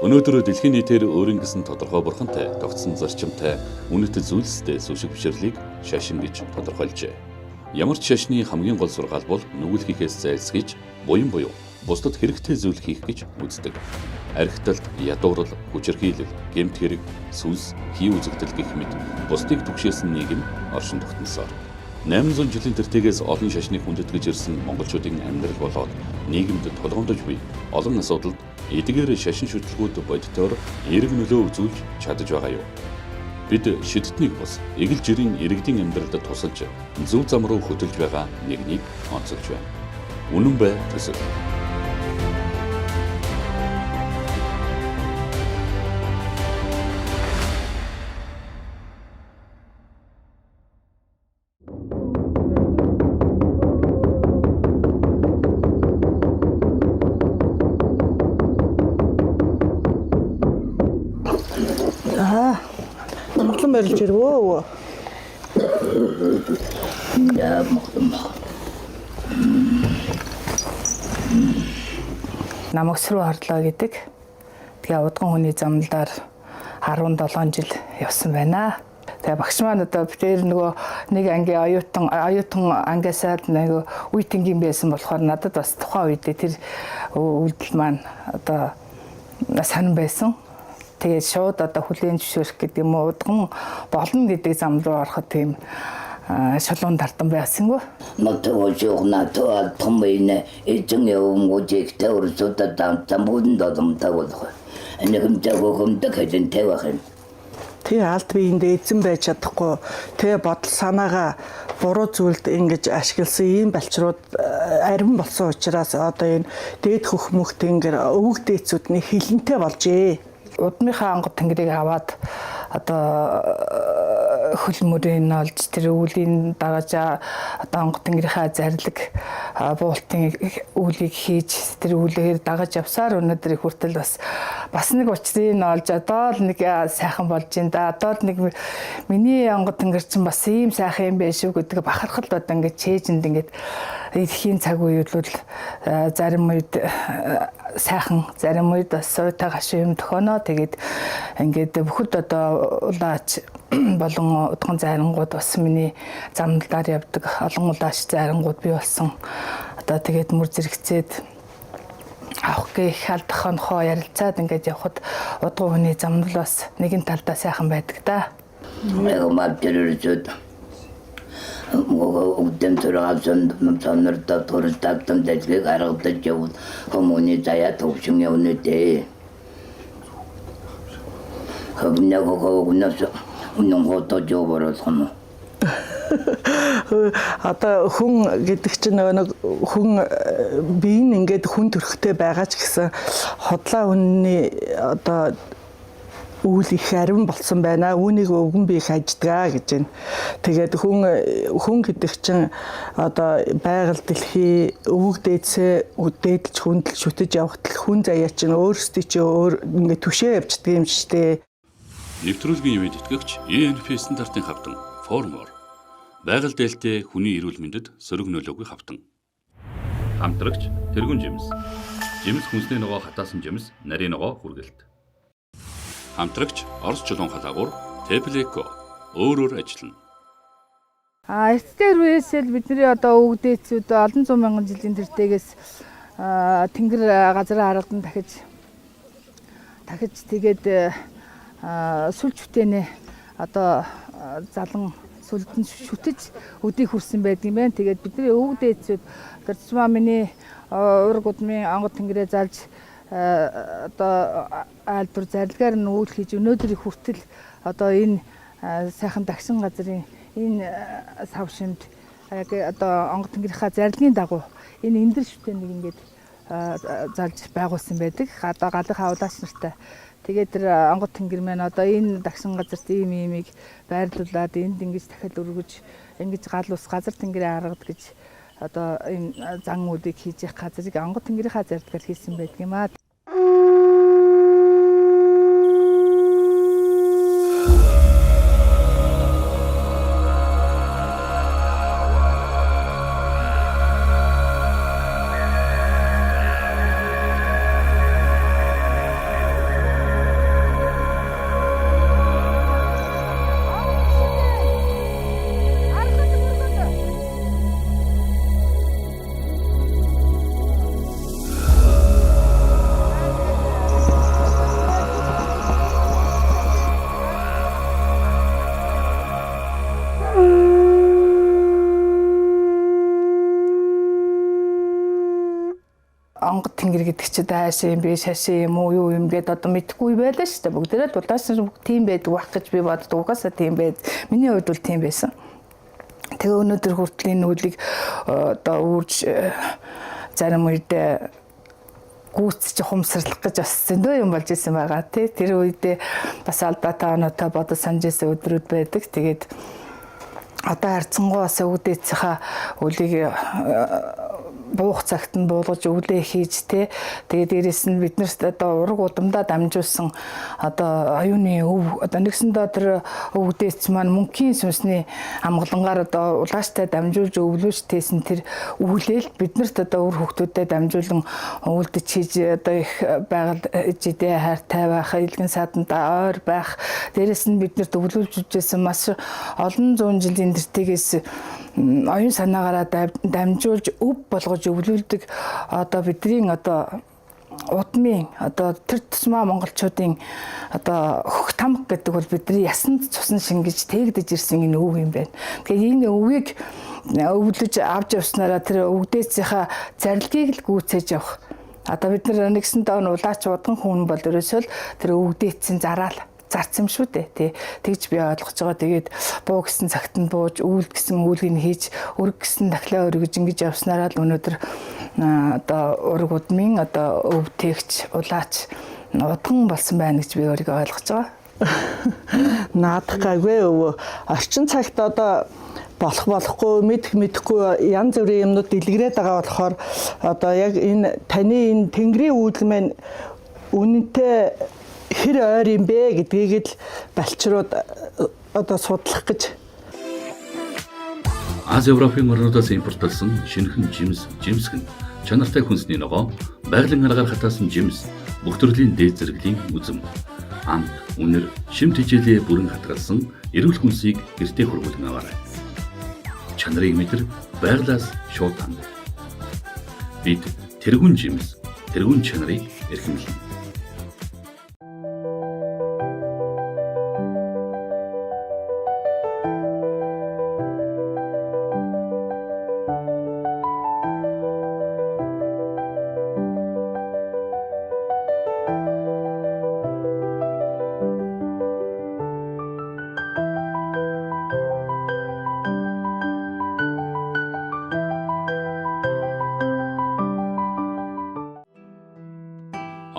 Өнөөдөр дэлхийн нийтээр өөрийн гэсэн тодорхой бурхантай, тогтсон зарчимтай, үнэт зүйлстэй сүшиг бишрлийг шашин гэж тодорхойлжээ. Ямар ч шашны хамгийн гол сургаал бол нүгэлхийхээс зайлсхийж, буян буюу бусдад хэрэгтэй зүйл хийх гэж үздэг. Архиталт, ядуурл, хүчирхийлэл, гэмт хэрэг, сүнс, хий үзэгдэл гэх мэт бусдыг түгшээсэн нийгэм оршин тогтносоор 800 жилийн тэртегээс олон шашныг хүндэтгэж ирсэн монголчуудын амьдрал болоод нийгэмд тулгамдж буй олон асуудалд эдгээр шашин шүтлгүүд бодитоор эерэг нөлөө үзүүлж чадж байгаа юу? Бид шидтнийг бус эгэл жирийн иргэдийн амьдралд тусалж зөв зам руу хөтөлж байгаа нэгнийг онцолж байна. Үнэн бай төсөл. Монголын барилж ирвөө. Намагс руу орлоо гэдэг. Тэгээ удган хүний замналаар 17 жил явсан байна. Тэгээ багш маань одоо тэр нөгөө нэг ангийн оюутан ангиасаад нэг үеийнгийн байсан болохоор надад бас тухайн үед тэр үйлдэл маань одоо санан байсан. Тэгээд шууд одоо хүлээн зөвшөөрөх гэдэг юм уу удган болно гэдэг зам руу ороход тийм шалуун тардан байсангүй. Мотивашиогна томэйнэ эцэн явгуудыг таврсуудад тамбуудын додомтай болох. Энэгэмтэйгөөмдөг хэдэн тавих юм. Тий алд биендээ эзэн байж чадахгүй тэгээ бодол санаагаа буруу зүйлд ингэж ашигласан ийм балчрууд арвин болсон учраас одоо энэ дээд хөх тэнгэр өвөг дээдсүүдний хилэнтэй болжээ. Удмынхаа онгод тэнгэрийг аваад одоо хөл мөрийн олж тэр үүлийн дагаж одоо онгод тэнгэрийнхаа зарлиг буултын үүлийг хийж тэр үүлээр дагаж явсаар өнөөдөр их хүртэл бас нэг учрыг олж одоо л нэг сайхан болж ин да одоо л нэг миний онгод тэнгэр чинь бас ийм сайхан юм биш үү гэдэг бахархал одоо ингээд чэйжэнд ингээд эдхийн цаг үед бол зарим үед сайхан зарим үед бас суутай гашуун юм төхөнөө тэгээд ингээд бүхэл одоо улаач болон удган зайрангууд бас миний замналаар явдаг олон улаач зайрангууд бий болсон. Одоо тэгээд мөр зэрэгцээд авах гэх алдах хонхоо ярилцаад ингээд явхад удган хүний замнал бас нэгэн талдаа сайхан байдаг да. Угдэн төрөөсөн номцонорто төрөлтөм дэжлэг аргадаж явуул хүмүүний заяа төвшин явна дээ. Хөвнөгөөс үнэнгото жоборолхон. Одоо хүн гэдэг чинь нэг хүн бие нь ингээд хүн төрхтэй байгаа ч гэсэн хотлоо үнний одоо үйл их арвин болсон байна. Үүнийг өвгөн би их аждгаа гэж байна. Тэгээд хүн гэдэг чинь одоо байгаль дэлхий өвөг дээдсээ дээдлж хүндэлж шүтэж явахт хүн заяа чинь өөрсдөө чи өөр ингээд түшээ явждаг юм шүү дээ. Нэвтрүүлгийн ивэд итгэгч ENP стандартын хавтан Formor байгаль дээлтэй хүний эрүүл мэндэд сөрөг нөлөөгүй хавтан. Хамтрагч тэргүүн жимс. Жимс хүнсний ногоо хатаасан жимс, нарийн ногоо хүргэлт. Хамтрагч Орос чулуун халаагуур Теплеко өөрөөр ажиллана. Эртдээ үеэсэл бидний одоо өвгдээцүүд олон зуун мянган жилийн тэртегээс тэнгэр газраа харгадан дахиж тэгээд сүлж бүтээнэ одоо залан сүлдэн шүтэж өдийг хүрсэн байдаг юм байна. Тэгээд бидний өвгдээцүүд гэрчмаа миний ураг удмын онгод тэнгэрээ залж одоо айлбар зарилгаар нь үйл хийж өнөөдөр их хүртэл одоо энэ сайхан дагшин газрын энэ савшинд яг одоо онгод тэнгэрийнхаа зарилгын дагуу энэ эндэр шүтээнийг ингээд залж байгуулсан байдаг. Одоо галынхаа улаач нартай. Тэгээд тэр онгод тэнгэр маань одоо энэ дагшин газарт ийм имийг байрлуулад энд ингэж дахиад өргөж ингэж гал ус газар тэнгэрээ харгад гэж одоо энэ зангуудыг хийж явах газрыг онгод тэнгэрийнхаа зарилгаар хийсэн байдаг юм аа. онгод тэнгэр гэдэг чи хаашаа юм бэ, шашаа юм уу, юу юм гээд одоо мэдэхгүй байлаа шүү дээ. Бүгдээрээ дулаасан тийм байдаг байх гэж би боддог. Угаасаа тийм байд. Миний хувьд бол тийм байсан. Тэгээ өнөөдөр хүртэл энэ үлийг одоо үрж зарим үед гүйцэж хумсралах гэж бас зөндөө юм болж исэн байгаа тий. Тэр үедээ бас алдаатай оноотой бодож санаж исэн өдрүүд байдаг. Тэгээд одоо харцсангуйас өвдөөцийнхаа үлийг буух цагт нь буулгаж өглөө хийж тий. Тэгээд дээрэс нь биднэрт одоо ураг удамдаа дамжуулсан одоо оюуны өв одоо нэгсэндээ тэр өвдөөц маань мөнхийн сүнсний амгалангаар одоо улааштай дамжуулж өвлөөж тээсэн тэр өвлөөл биднэрт одоо үр хөвгтүүдэд дамжуулан өвлдөж хийж одоо их байгаль жидээ хайртай байх, илгэн саатанда ойр байх. Дээрэс нь биднэрт өвлүүлж үжсэн маш олон зуун жилийн тэртгээс оюун санаагаараа дамжуулж өв болгож өвлүүлдэг одоо бидний одоо удмын одоо тэр тусмаа монголчуудын одоо хөх тамга гэдэг бол бидний ясанд цусан шингэж тээгдэж ирсэн энэ өв юм байна. Тэгэхээр энэ өвийг өвлөж авч явснараа тэр өвдөөцийнхаа зарилгийг л гүйцээж явах. Одоо бид нар нэгсэн доо улаач удган хүн бол ерөөсөө тэр өвдөөцийн зараал зарц юм шүү дээ тий. Тэгж би ойлгож байгаа. Тэгээд буу гэсэн цагт нь бууж, үүл гэсэн үүлгийг хийж, өрг гэсэн дахлаа өргөж ингэж явснараа л өнөөдөр одоо ураг удмын одоо өвтөгч, улаач удган болсон байна гэж би өөрийгөө ойлгож байгаа. Наадахгүйгээ өвөө. Орчин цагт одоо болох болохгүй мэдэхгүй янз бүрийн юмнууд дэлгэрээд байгаа болохоор одоо яг энэ таны энэ тэнгэрийн үүдэл маань үнэнтэй хэр ойр юм бэ гэдгийг л балчрууд одоо судлах гэж. Ази Европын орнуудаас импортлсон шинэхэн жимсгэн чанартай хүнсний ногоо, байгалийн аргаар хатаасан жимс, бүх төрлийн дээд зэрэглэлийн үзэм, амт, үнэр, шимт хичээлээ бүрэн хатгалсан эрүүл хүнсийг гэртээ хургуулсан аваарай. Чанарыг мэдэр байгалаас шууд ханд. Бид тэргүүн жимс, тэргүүн чанарыг эрхэмлэнэ.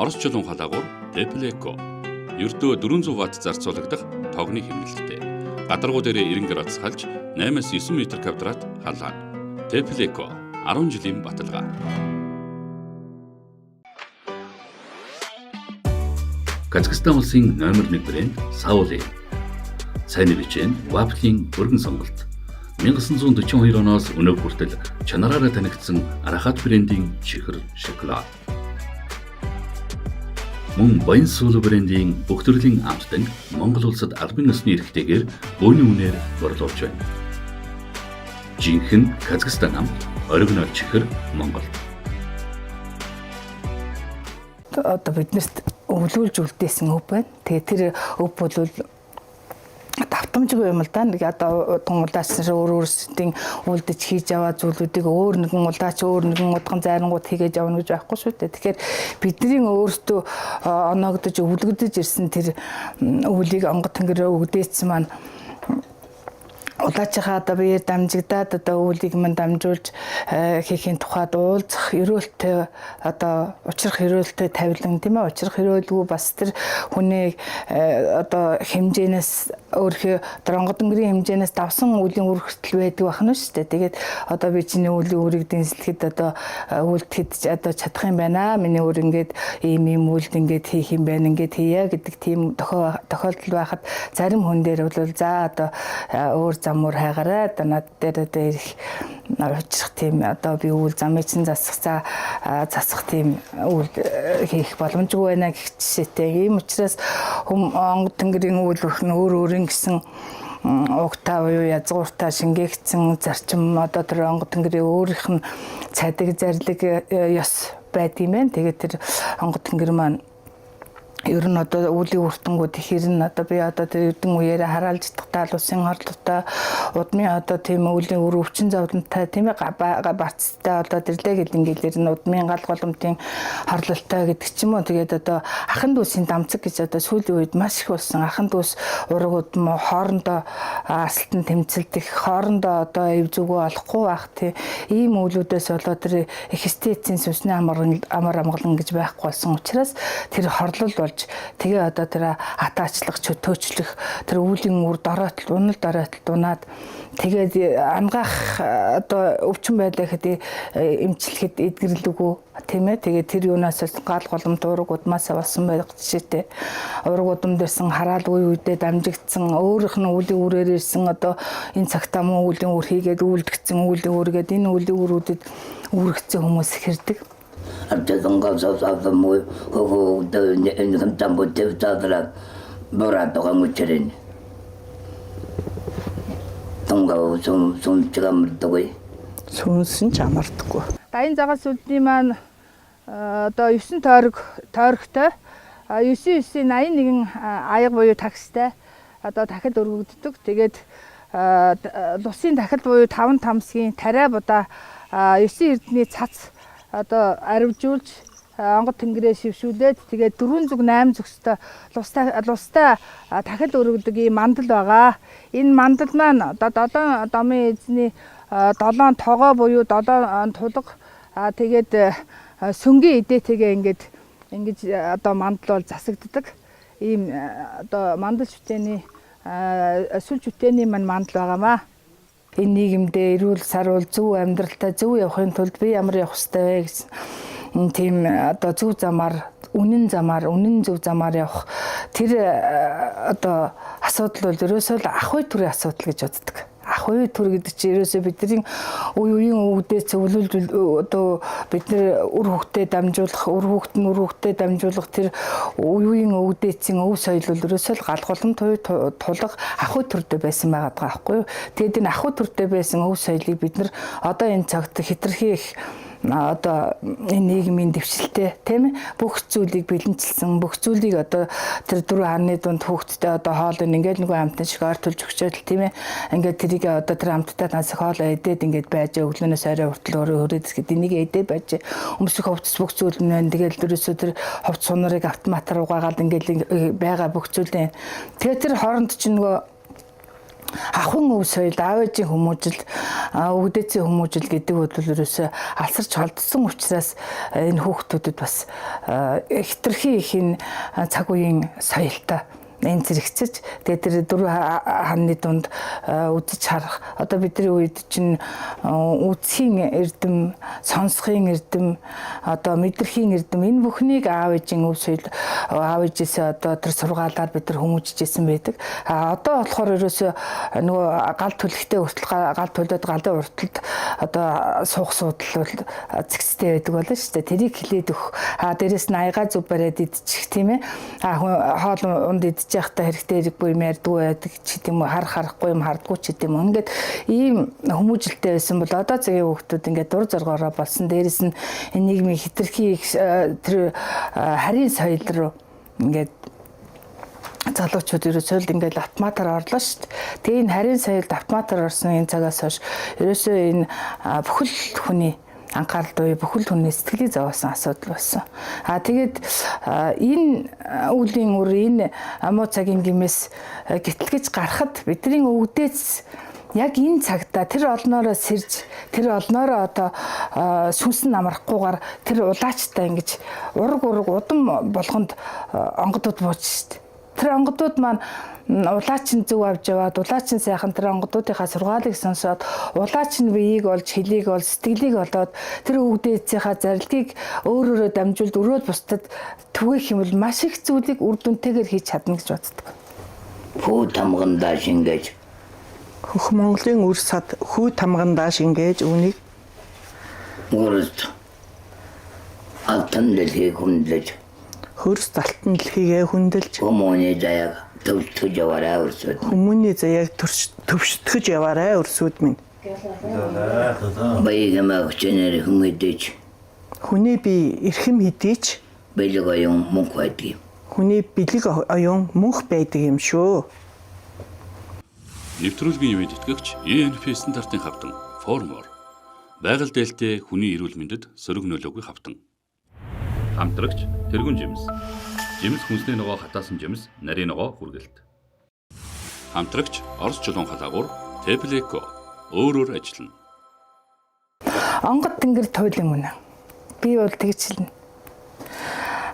Орос чулуун халаагуур Теплеко ердөө 400 ватт зарцуулагдах тогны хэмнэлттэй. Гадаргуу дээрээ 90 градус халж 8-9 м квадрат халааг. Теплеко 10 жилийн баталгаа. Казахстан улсын номер 1 брэнд Саули. Сайн бичэн вафлийн өргөн сонголт. 1942 оноос өнөө хүртэл чанараараа танигдсан Арахат брендийн чихэр шоколад. Мөн Баян сул брендийн бүх төрлийн амттан Монгол улсад албан ёсны эрхтэйгээр бөөний үнээр борлуулж байна. Жинхэнэ Казахстан амт, оригинал чихэр Монгол. Одоо биднэрт өвлүүлж үлдээсэн өв байна. Тэгээ тэр өв бол давтамжгүй юм л да. Нэг одоо улаач өөрсдийн үлдэж хийж аваа зүйлүүдийг өөр нэгэн улаач өөр нэгэн удган зайрангууд хийгээд явна гэж байхгүй шүү дээ. Тэгэхээр бидний өөрсдөө оноогдож өвлөгдөж ирсэн тэр өвлийг онгод тэнгэрээ өгдөөцсөн маань улаачаа одоо биеэр дамжигдаад одоо өвлийг мань дамжуулж хийхийн тухайд уулзах эрүүлттэй одоо учрах эрүүлттэй тавилан тийм ээ учрах эрүүлгүй бас тэр хүний одоо хэмжээнээс өөрхөө дронгодонгэрийн хэмжээнээс давсан үлийн үр хүртэл байдаг байх нь шүү дээ. Тэгээд одоо би чиний үлийн үрийг дэнслэхэд одоо үлдэхэд одоо чадах юм байна. Миний үр ингээд ийм үлд ингээд хийх юм байна. Ингээд хийя гэдэг тийм тохиолдол байхад зарим хүн дээр бол за одоо өөр замуур хайгараа одоо над дээр одоо ирэх учрах тийм одоо би үйл замыг чинь засах тийм үйл хийх боломжгүй байна гэх жишээтэй. Ийм учраас онгод тэнгэрийн үйл өрхн өөр гэсэн угтаа буюу язгууртаа шингээгдсэн зарчим одоо тэр онгод тэнгэрийн өөрийнх нь цадиг зарлиг ёс байд юм байна. Тэгээд тэр онгод тэнгэр маань ер нь одоо үлийн үртэнгүүд ихэр нь одоо би одоо тэр эрдэн үеэрээ хараалж идэх улсын орлоготой удмын одоо тийм үлийн үр өвчин зовлонтой тийм ээ бацтай одоо тэрлэг гэлэнгэлэр нь удмын гал голомтын хорлолтой гэдэг ч юм уу. Тэгээд одоо ахын дүүсийн дамцаг гэж одоо сүүлийн үед маш их болсон. Ахын дүүс ураг удам хоорондоо асалтан тэмцэлдэх, хоорондоо одоо эв зүгөө олохгүй байх тийм ийм үйлүүдээс болоод тэр эхстецийн сүнсний амар амгалан гэж байхгүй болсон учраас тэр хорлол тэгээ одоо тэр атаачлах чөтөөчлөх тэр үүлийн үр дороотл унал дороотл дунаад тэгээд ангаах одоо өвчин байлаа гэхэд эмчлэхэд эдгэрлэггүй тийм ээ. Тэгээд тэр юунаас гал голомт ураг удмаасаа болсон байх жишээтэй. Ураг удам дээрсэн хараал үе үедээ дамжигдсан өөрийнх нь үлийн үрээр ирсэн одоо энэ цагтаа муу үлийн үр хийгээд үлдгэсэн үлийн үргээд энэ үлийн үрүүдэд үүрэгцэн хүмүүс хэрдэг. Артезонга сосафа мой хого энэ тамбо тэвтадраа боратога мучрин тонга сумчрамдгүй сүнсэн ч амардаггүй. Дайны загас сүлдний маань одоо 9 тойрогтой 9981 аяга буюу такстай одоо дахид өргөгддөг. Тэгээд лусын дахид буюу 5 тамсгийн тариа будаа 9 эрдний цац одоо аривжуулж онгод тэнгэрээ шившүүлээд тэгээд 408 зөвстэй лустай дахид өргөдөг ийм мандал байгаа. Энэ мандал маань одоо 7 домын эзний 7 тогоо буюу 7 тулга тэгээд сөнгийн идээтэйгээ ингэж одоо мандал бол засагддаг. Ийм одоо мандал шүтээний сүл шүтээний мандал байгаамаа. Энэ нийгэмдээ эрүүл саруул зөв амьдралтай зөв явахын тулд би ямар явах ёстой вэ гэсэн тийм одоо зөв замаар үнэн зөв замаар явах тэр одоо асуудал бол ерөөсөө л ах уй төрийн асуудал гэж боддог. Ах уй төр гэдэг чинь ерөөсөө бидний үеийн өвгдөө цөвлүүлж одоо бид нэр үр хөвгтөд дамжуулах тэр үеийн өвгдөөцийн өв соёл бол ерөөсөө л галголом тулга ах уй төрдөө байсан байгаа байхгүй юу. Тэгээд энэ ах уй төрдөө байсан өв соёлыг бид нар одоо энэ цагт хэтэрхий их одоо энэ нийгмийн дэвшилтэй тийм ээ бүх зүйлийг бэлэнчилсэн бүх зүйлийг одоо тэр 4 хааны дунд хүүхдтэй одоо хоол ингээл нөгөө амтны шиг ортолж өгчөөд тийм ээ ингээд тэрийг одоо тэр амттай танаас хоол идээд ингээд байж өглөөнөөс орой хүртэл өөрөө хөрөөдөс гэдэг энийг идээд байж өмсөх хувцас бүх зүйл нь тэгэл дөрөөсөө тэр хувц сунарыг автоматар угаагаад ингээд байгаа бүх зүйлээ тэгээ тэр хооронд чинь нөгөө ахын өв соёл аав ээжийн хүмүүжил өвгдөөцийн хүмүүжил гэдэг бол ерөөсөө алсарч холдсон учраас энэ хүүхдүүдэд бас хитрхи их энэ цаг үеийн соёлтой энэ зэрэгцэж тэгээд тэр 4 хааны дунд үзэж харах одоо бидний үед чинь үзхийн эрдэм, сонсхийн эрдэм, одоо мэдрэхийн эрдэм энэ бүхнийг аав ээжийн өв соёл аав ээжээсээ одоо тэр сургаалаар бид нар хүмүүжижсэн байдаг. Одоо болохоор ерөөсөө нөгөө гал түлхтэй хүртэл гал төлөөд галын урталд одоо суух суудал бол зэгцтэй байдаг болно шүү дээ. Тэрийг хилээд өгөх. Дээрээс нь аяга зүв бариад идчих тийм ээ. Хоол унд идчих яхта хэрэгтэй хэрэггүй юм ярьдгүй байдаг ч гэдэм үү харахгүй юм хардггүй ч гэдэм үү ингээд ийм хүмүүжилтэй байсан бол одоо цагийн хүүхдүүд ингээд дур зоргоороо болсон дээрэс нь энэ нийгмийн хитрхи тэр харийн соёл руу ингээд залуучууд ерөөсөө л ингээд автоматар орлоо шүү дээ. Тэгээ энэ харийн соёлд автоматар орсон энэ цагаас хойш ерөөсөө энэ бүхэл хүний анхаарал буюу бүхэл хүний сэтгэлийг зовоосон асуудал болсон. Тэгээд энэ үеийн үр энэ муу цагийн гимээс гэтлгэж гарахад бидний өвгдөөц яг энэ цагта тэр олноороо сэрж тэр олноороо одоо сүнс нь амрахгүйгээр тэр улаачтай ингэж ураг удам болгонд онгодууд бууж шүү дээ. Тэр онгодууд маань улаачин зөв авч яваад улаачин сайхан тэр онгодуудынхаа сургаалыг сонсоод улаачин биеийг олж хөлийг олж сэтгэлийг олоод тэр өвгдөөцийнхаа зарилдыг өөрөөрөө дамжуулд өрөөд бусдад түгээх юм бол маш их зүйлийг үр дүнтэйгээр хийж чадна гэж боддог. Хүү тамгандаа шингээж Хөх Монголын үр сад хүү тамгандаа шингээж үүнийг урд алтан дэлхийг хүндэлж хөрс талтан дэлхийгээ хүндэлж хүмүүний заяаг төвшөж яваарай өрсөд. Хүмүүний заяаг төвшөж яваарай өрсөд минь. Баягамаа хүчнэр хүмүүдэж Хүний бие эрхэм хэдийч бэлгоён мөнх байдгийг. хүний бэлэг оюун мөнх байдаг юм шүү. Нэвтрүүлгийн ивэнд итгэгч ENP стандартын хавтан Formor байгаль дээлтэй хүний эрүүл мэндэд сөрөг нөлөөгүй хавтан. Хамтрагч тэргүүн жимс. Жимс хүнсний ногоо хатаасан жимс, нарийн ногоо хүргэлт. Хамтрагч Орос чулуун халаагуур Tepleco өөрөөр ажиллана. Онгод тэнгэр туйлын үнэ. Би бол тэгж хэлнэ.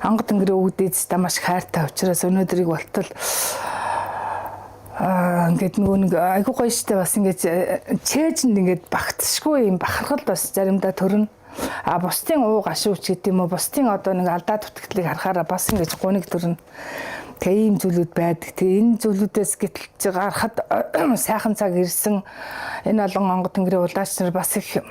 Онгод тэнгэр өвгдөөс та маш хайртай учраас өнөөдрийг болтол ингээд нэг айгуу гоё штэ бас ингээд чэйжэнд ингээд багтсшгүй юм бахархал бас заримдаа төрнө. Бусдын ууг ашууч гэдэг юм уу бусдын одоо нэг алдаа дутагдлыг харахаараа бас ингэж гуниг төрнө. Тэгээ ийм зүйлүүд байдаг. Тэгээ энэ зүйлүүдээс гэтэл гарахад сайхан цаг ирсэн энэ олон онгод тэнгэрийн улаач нар бас их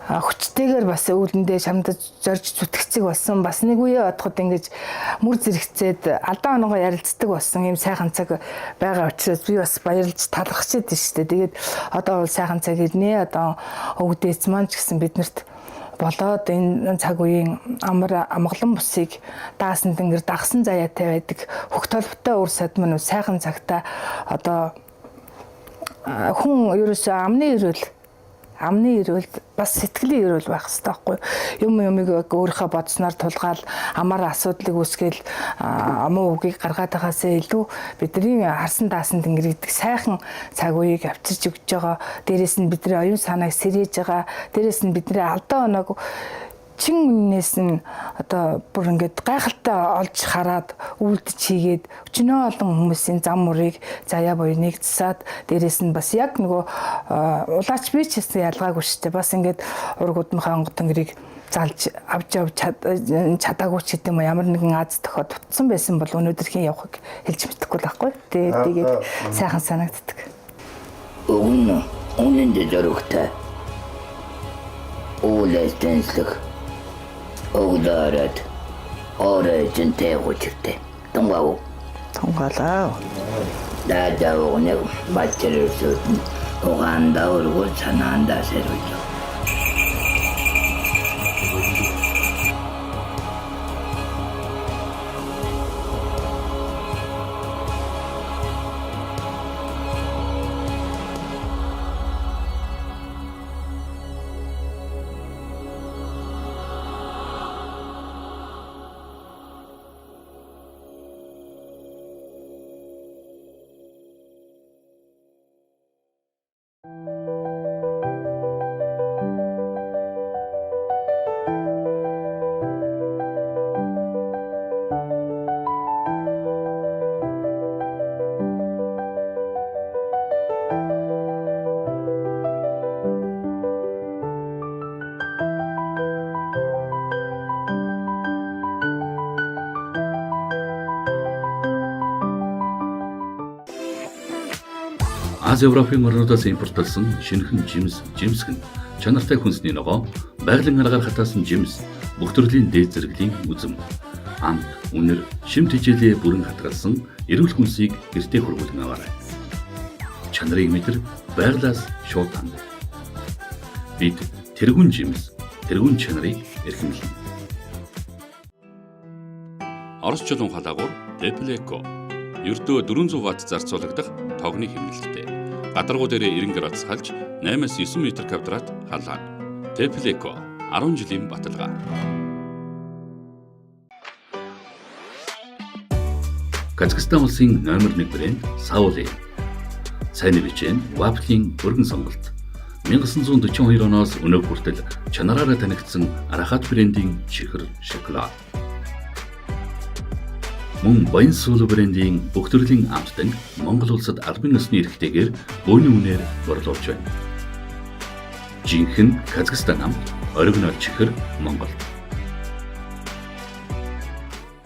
хүчтэйгээр бас өвлөндөө шамдаж зорж зүтгэцэг болсон. Бас нэг үе одоход ингэж мөр зэрэгцээд алдаа оноогоо ярилцдаг болсон юм сайхан цаг байгаа учраас би бас баярлж талархаж байдаг шүү дээ. Тэгээд одоо бол сайхан цаг ирнэ. Одоо өвгдөөц маань ч гэсэн биднэрт болоод энэ цаг үеийн амар амгалан бусыг даасан тэнгэр дагсан заяатай байдаг. Хөх толботой үр садмын сайхан цагта одоо хүн ерөөсөө амны эрүүл бас сэтгэлийн эрүүл байх хэрэгтэй байхгүй юмыг өөрийнхөө бодсноор тулгаал амар асуудлыг үүсгээл муу үгийг гаргаад байгаасаа илүү бидний харсан даасан тэнгэр гэдэг сайхан цаг үеийг авчирч өгч байгаа. Дээрээс нь бидний оюун санааг сэрээж байгаа. Дээрээс нь бидний алдаа оноог чин үннээс нь одоо бүр ингээд гайхалтай олж хараад үйлдэж хийгээд өчнөө олон хүмүүсийн зам мөрийг заяа буюу нэгдсаад дээрэс нь бас яг нөгөө улаач би ч гэсэн ялгаагүй шүү дээ. Бас ингээд ураг удмынхаа онгод тэнгэрийг залж авч чадаагүй ч гэдэг юм ямар нэгэн аз тохиод утсан байсан бол өнөөдөр хин явахыг хэлж мэдэхгүй л байхгүй. Тэгээд сайхан санагддаг. Үнэндээ зоригтой. Уулэстэнслэг Огдарат оройжинтэй гучиртэй. Тунгаав. Тунгаалаа. Даадаа бачрээсүүд угаандаа ургуул санаандаа сэрүүлж. Аз Европын орнуудаас импортлсон шинэхэн жимсгэн чанартай хүнсний ногоо, байгалийн аргаар хатаасан жимс, бүх төрлийн дээд зэрэглэлийн үзэм, амт, үнэр, шимт хичээлээ бүрэн хатгалсан эрүүл хүнсийг гэртээ хүргүүлэн аваарай. Чанарыг мэдэр байгалаас шууд ханд. Бид тэргүүн жимс, тэргүүн чанарыг эрхэмлэнэ. Орос чулуун халаагуур Tepleco ердөө 400 Вт зарцуулагдах тогны хэмнэлттэй. Гадаргуу дээрээ 90 градус хальж 8-9 м2 халаана. Tepleco 10 жилийн баталгаа. Казахстан улсын номер 1 брэнд Sauli. Сайн бичэн вафлийн өргөн сонголт. 1942 оноос өнөө хүртэл чанараараа танигдсан Арахат брендийн чихэр шоколад. Мөн Баян Суулу брендийн бүх төрлийн амттан Монгол улсад албан ёсны эрхтэйгээр бөөний үнээр борлуулж байна. Жинхэнэ Казахстан амт, оригинал чихэр Монголд.